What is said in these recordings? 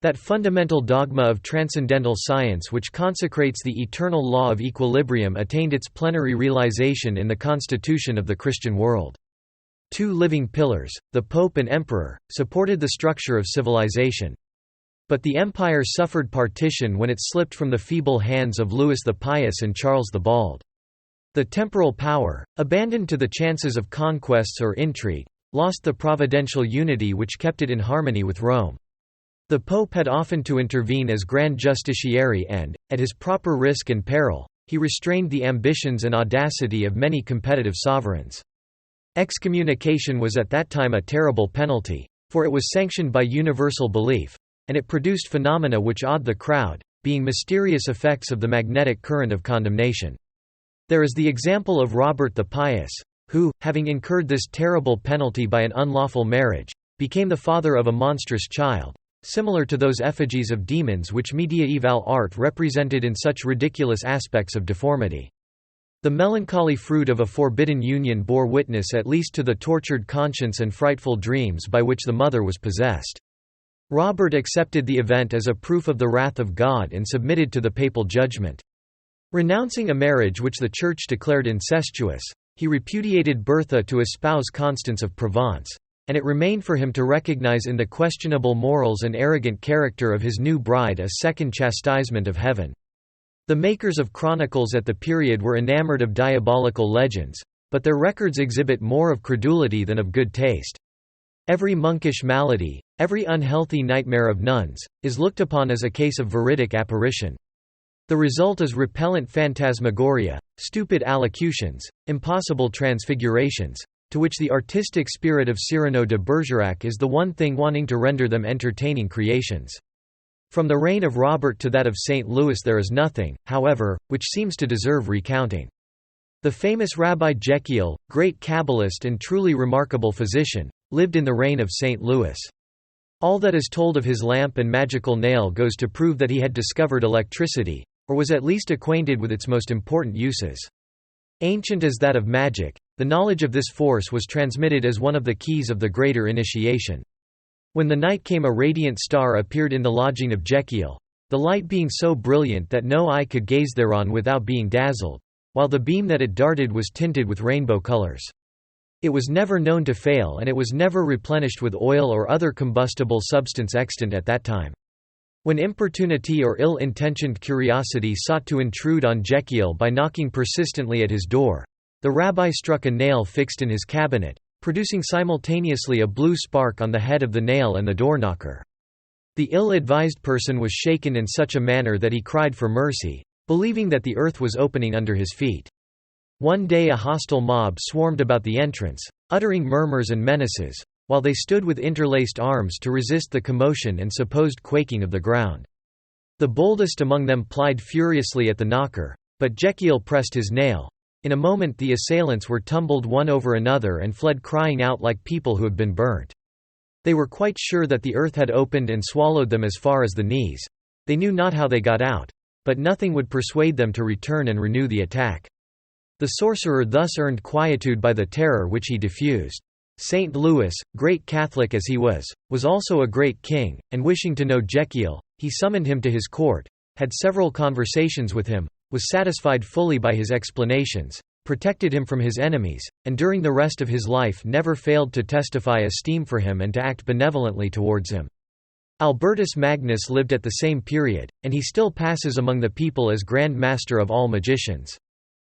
That fundamental dogma of transcendental science which consecrates the eternal law of equilibrium attained its plenary realization in the constitution of the Christian world. Two living pillars, the Pope and Emperor, supported the structure of civilization. But the empire suffered partition when it slipped from the feeble hands of Louis the Pious and Charles the Bald. The temporal power, abandoned to the chances of conquests or intrigue, lost the providential unity which kept it in harmony with Rome. The Pope had often to intervene as Grand Justiciary and, at his proper risk and peril, he restrained the ambitions and audacity of many competitive sovereigns. Excommunication was at that time a terrible penalty, for it was sanctioned by universal belief, and it produced phenomena which awed the crowd, being mysterious effects of the magnetic current of condemnation. There is the example of Robert the Pious, who, having incurred this terrible penalty by an unlawful marriage, became the father of a monstrous child, similar to those effigies of demons which mediaeval art represented in such ridiculous aspects of deformity. The melancholy fruit of a forbidden union bore witness at least to the tortured conscience and frightful dreams by which the mother was possessed. Robert accepted the event as a proof of the wrath of God and submitted to the papal judgment. Renouncing a marriage which the Church declared incestuous, he repudiated Bertha to espouse Constance of Provence, and it remained for him to recognize in the questionable morals and arrogant character of his new bride a second chastisement of heaven. The makers of chronicles at the period were enamored of diabolical legends, but their records exhibit more of credulity than of good taste. Every monkish malady, every unhealthy nightmare of nuns, is looked upon as a case of veridic apparition. The result is repellent phantasmagoria, stupid allocutions, impossible transfigurations, to which the artistic spirit of Cyrano de Bergerac is the one thing wanting to render them entertaining creations. From the reign of Robert to that of St. Louis there is nothing, however, which seems to deserve recounting. The famous Rabbi Jechiel, great Kabbalist and truly remarkable physician, lived in the reign of St. Louis. All that is told of his lamp and magical nail goes to prove that he had discovered electricity, or was at least acquainted with its most important uses. Ancient as that of magic, the knowledge of this force was transmitted as one of the keys of the greater initiation. When the night came a radiant star appeared in the lodging of Jechiel, the light being so brilliant that no eye could gaze thereon without being dazzled, while the beam that it darted was tinted with rainbow colors. It was never known to fail and it was never replenished with oil or other combustible substance extant at that time. When importunity or ill-intentioned curiosity sought to intrude on Jechiel by knocking persistently at his door, the rabbi struck a nail fixed in his cabinet, producing simultaneously a blue spark on the head of the nail and the door-knocker. The ill-advised person was shaken in such a manner that he cried for mercy, believing that the earth was opening under his feet. One day a hostile mob swarmed about the entrance, uttering murmurs and menaces, while they stood with interlaced arms to resist the commotion and supposed quaking of the ground. The boldest among them plied furiously at the knocker, but Jechiel pressed his nail. In a moment the assailants were tumbled one over another and fled crying out like people who have been burnt. They were quite sure that the earth had opened and swallowed them as far as the knees. They knew not how they got out, but nothing would persuade them to return and renew the attack. The sorcerer thus earned quietude by the terror which he diffused. St. Louis, great Catholic as he was also a great king, and wishing to know Jechiel, he summoned him to his court, had several conversations with him, was satisfied fully by his explanations, protected him from his enemies, and during the rest of his life never failed to testify esteem for him and to act benevolently towards him. Albertus Magnus lived at the same period, and he still passes among the people as Grand Master of all magicians.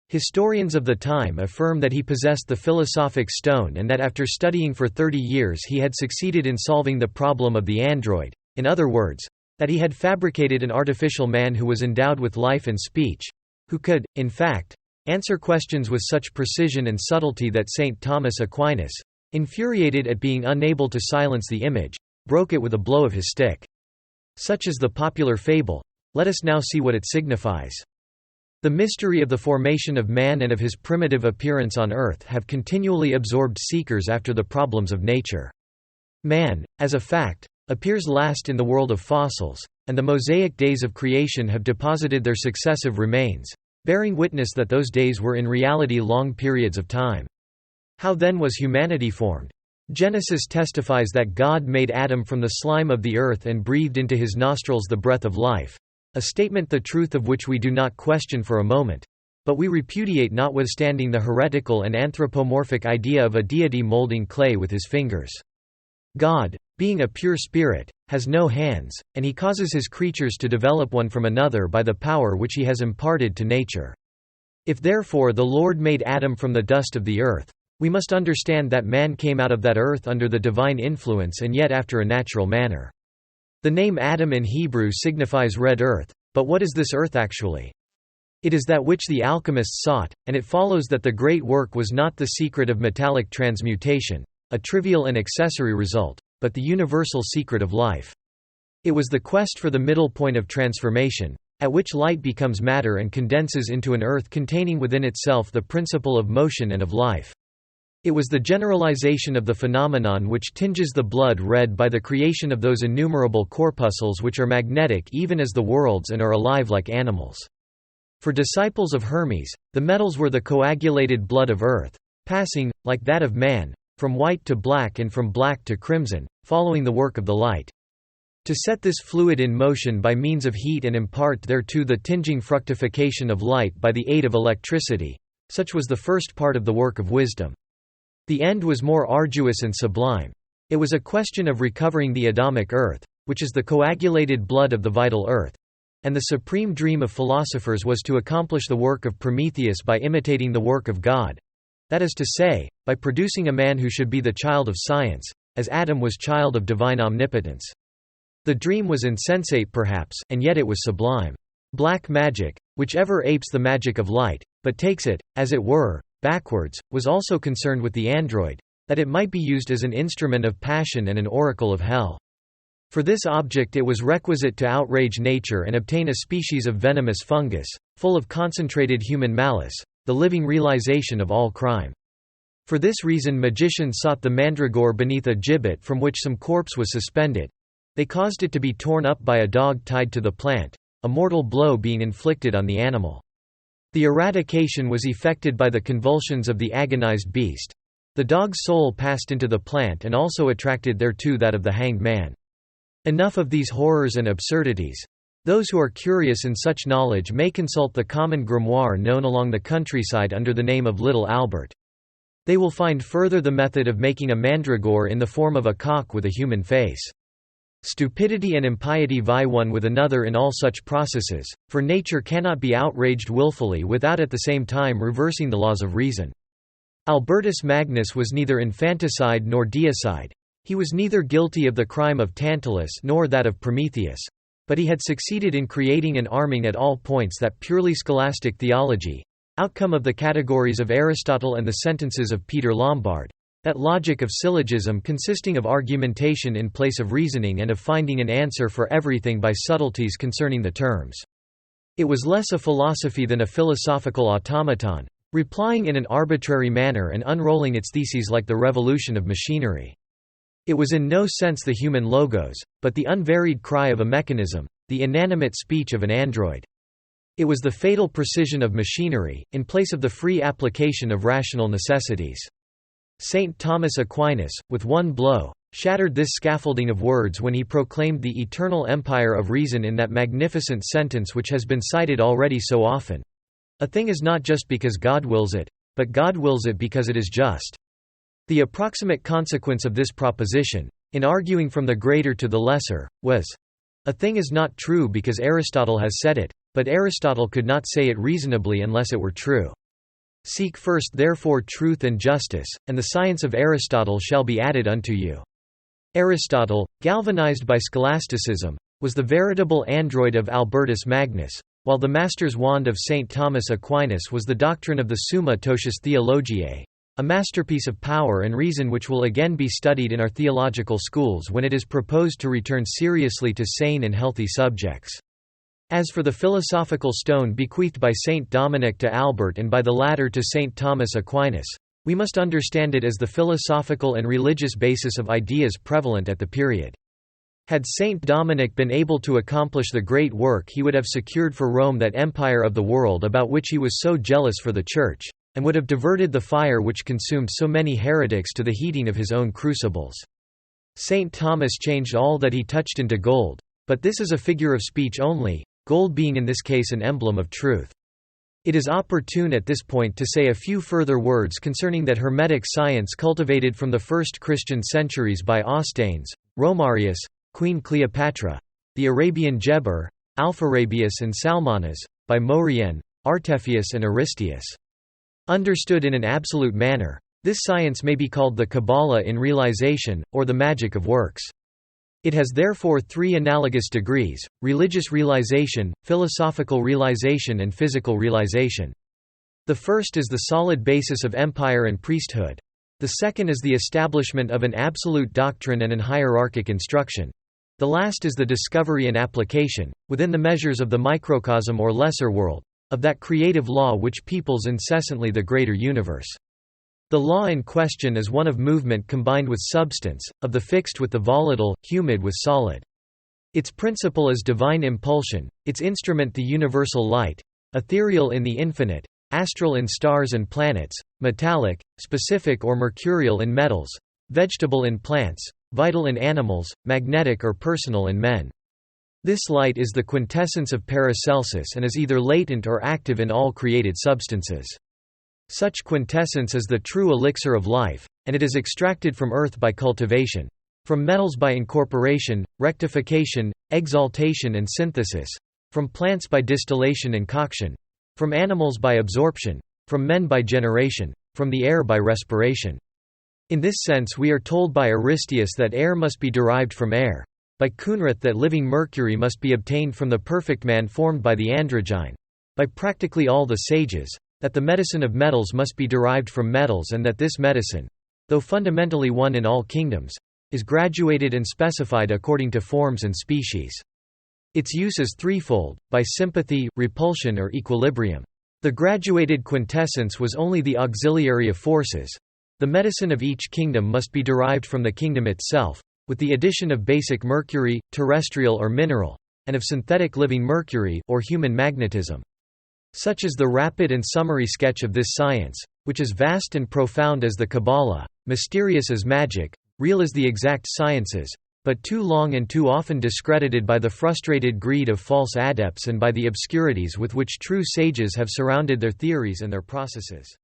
Historians of the time affirm that he possessed the philosophic stone and that after studying for 30 years he had succeeded in solving the problem of the android, in other words, that he had fabricated an artificial man who was endowed with life and speech, who could, in fact, answer questions with such precision and subtlety that St. Thomas Aquinas, infuriated at being unable to silence the image, broke it with a blow of his stick. Such is the popular fable. Let us now see what it signifies. The mystery of the formation of man and of his primitive appearance on earth have continually absorbed seekers after the problems of nature. Man, as a fact, appears last in the world of fossils, and the Mosaic days of creation have deposited their successive remains, bearing witness that those days were in reality long periods of time. How then was humanity formed? Genesis testifies that God made Adam from the slime of the earth and breathed into his nostrils the breath of life, a statement the truth of which we do not question for a moment, but we repudiate notwithstanding the heretical and anthropomorphic idea of a deity molding clay with his fingers. God, being a pure spirit, has no hands, and he causes his creatures to develop one from another by the power which he has imparted to nature. If therefore the Lord made Adam from the dust of the earth, we must understand that man came out of that earth under the divine influence and yet after a natural manner. The name Adam in Hebrew signifies red earth, but what is this earth actually? It is that which the alchemists sought, and it follows that the great work was not the secret of metallic transmutation, a trivial and accessory result, but the universal secret of life. It was the quest for the middle point of transformation, at which light becomes matter and condenses into an earth containing within itself the principle of motion and of life. It was the generalization of the phenomenon which tinges the blood red by the creation of those innumerable corpuscles which are magnetic even as the worlds and are alive like animals. For disciples of Hermes, the metals were the coagulated blood of earth, passing, like that of man, from white to black and from black to crimson, following the work of the light. To set this fluid in motion by means of heat and impart thereto the tinging fructification of light by the aid of electricity, such was the first part of the work of wisdom. The end was more arduous and sublime. It was a question of recovering the Adamic earth, which is the coagulated blood of the vital earth, and the supreme dream of philosophers was to accomplish the work of Prometheus by imitating the work of God, that is to say, by producing a man who should be the child of science, as Adam was child of divine omnipotence. The dream was insensate perhaps, and yet it was sublime. Black magic, which ever apes the magic of light, but takes it, as it were, backwards, was also concerned with the android, that it might be used as an instrument of passion and an oracle of hell. For this object it was requisite to outrage nature and obtain a species of venomous fungus, full of concentrated human malice, the living realization of all crime. For this reason magicians sought the mandragore beneath a gibbet from which some corpse was suspended. They caused it to be torn up by a dog tied to the plant, a mortal blow being inflicted on the animal. The eradication was effected by the convulsions of the agonized beast. The dog's soul passed into the plant and also attracted thereto that of the hanged man. Enough of these horrors and absurdities. Those who are curious in such knowledge may consult the common grimoire known along the countryside under the name of Little Albert. They will find further the method of making a mandragore in the form of a cock with a human face. Stupidity and impiety vie one with another in all such processes, for nature cannot be outraged willfully without at the same time reversing the laws of reason. Albertus Magnus was neither infanticide nor deicide. He was neither guilty of the crime of Tantalus nor that of Prometheus, but he had succeeded in creating and arming at all points that purely scholastic theology, outcome of the categories of Aristotle and the sentences of Peter Lombard, that logic of syllogism consisting of argumentation in place of reasoning and of finding an answer for everything by subtleties concerning the terms. It was less a philosophy than a philosophical automaton, replying in an arbitrary manner and unrolling its theses like the revolution of machinery. It was in no sense the human logos, but the unvaried cry of a mechanism, the inanimate speech of an android. It was the fatal precision of machinery, in place of the free application of rational necessities. Saint Thomas Aquinas, with one blow, shattered this scaffolding of words when he proclaimed the eternal empire of reason in that magnificent sentence which has been cited already so often. A thing is not just because God wills it, but God wills it because it is just. The approximate consequence of this proposition, in arguing from the greater to the lesser, was, a thing is not true because Aristotle has said it, but Aristotle could not say it reasonably unless it were true. Seek first therefore truth and justice, and the science of Aristotle shall be added unto you. Aristotle, galvanized by scholasticism, was the veritable android of Albertus Magnus, while the master's wand of St. Thomas Aquinas was the doctrine of the Summa Totius Theologiae, a masterpiece of power and reason which will again be studied in our theological schools when it is proposed to return seriously to sane and healthy subjects. As for the philosophical stone bequeathed by Saint Dominic to Albert and by the latter to Saint Thomas Aquinas, we must understand it as the philosophical and religious basis of ideas prevalent at the period. Had Saint Dominic been able to accomplish the great work he would have secured for Rome that empire of the world about which he was so jealous for the Church, and would have diverted the fire which consumed so many heretics to the heating of his own crucibles. Saint Thomas changed all that he touched into gold, but this is a figure of speech only, gold being in this case an emblem of truth. It is opportune at this point to say a few further words concerning that Hermetic science cultivated from the first Christian centuries by Austanes, Romarius, Queen Cleopatra, the Arabian Geber, Alpharabius and Salmanes, by Maurien, Artephius and Aristeus. Understood in an absolute manner, this science may be called the Kabbalah in realization, or the magic of works. It has therefore three analogous degrees: religious realization, philosophical realization and physical realization. The first is the solid basis of empire and priesthood. The second is the establishment of an absolute doctrine and an hierarchic instruction. The last is the discovery and application, within the measures of the microcosm or lesser world, of that creative law which peoples incessantly the greater universe. The law in question is one of movement combined with substance, of the fixed with the volatile, humid with solid. Its principle is divine impulsion, its instrument the universal light, ethereal in the infinite, astral in stars and planets, metallic, specific or mercurial in metals, vegetable in plants, vital in animals, magnetic or personal in men. This light is the quintessence of Paracelsus and is either latent or active in all created substances. Such quintessence is the true elixir of life, and it is extracted from earth by cultivation, from metals by incorporation, rectification, exaltation and synthesis, from plants by distillation and coction, from animals by absorption, from men by generation, from the air by respiration. In this sense we are told by Aristeus that air must be derived from air, by Kunrath that living mercury must be obtained from the perfect man formed by the androgyne, by practically all the sages, that the medicine of metals must be derived from metals and that this medicine, though fundamentally one in all kingdoms, is graduated and specified according to forms and species. Its use is threefold, by sympathy, repulsion or equilibrium. The graduated quintessence was only the auxiliary of forces. The medicine of each kingdom must be derived from the kingdom itself, with the addition of basic mercury, terrestrial or mineral, and of synthetic living mercury or human magnetism. Such is the rapid and summary sketch of this science, which is vast and profound as the Kabbalah, mysterious as magic, real as the exact sciences, but too long and too often discredited by the frustrated greed of false adepts and by the obscurities with which true sages have surrounded their theories and their processes.